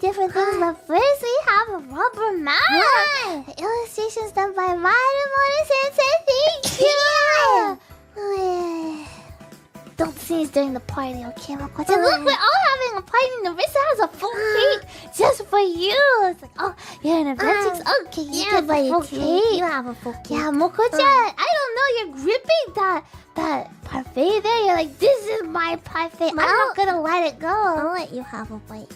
different things, but first we have a rubber mat. The illustrations done by Marimori Sensei. Thank you. Don't sneeze during the party, okay, Mococo? Look, we're all having a party. Narissa has a full cake just for you. It's like, oh, you're an adventure. Okay, you can buy a full cake. You have a full cake. Yeah, Mococo, I don't know. You're gripping that parfait there. You're like, this is my parfait. I'm not gonna let it go. I'll let you have a bite.